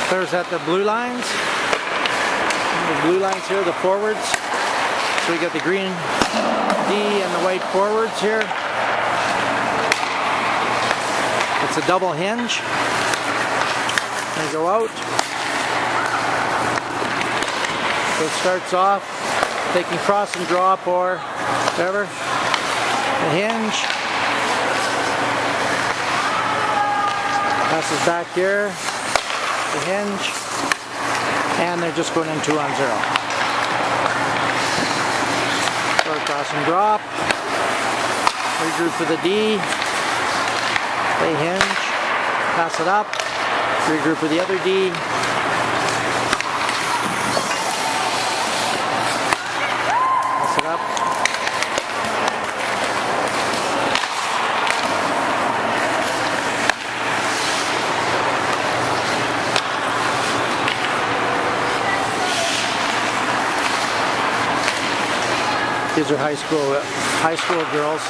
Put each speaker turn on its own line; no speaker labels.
There's at the blue lines. The blue lines here, the forwards. So we got the green D and the white forwards here. It's a double hinge. They go out. So it starts off. They can cross and drop or whatever. The hinge. Passes back here. The hinge. And they're just going in 2 on 0. So cross and drop. Regroup for the D. They hinge. Pass it up. Regroup for the other D. Pass it up. These are high school girls.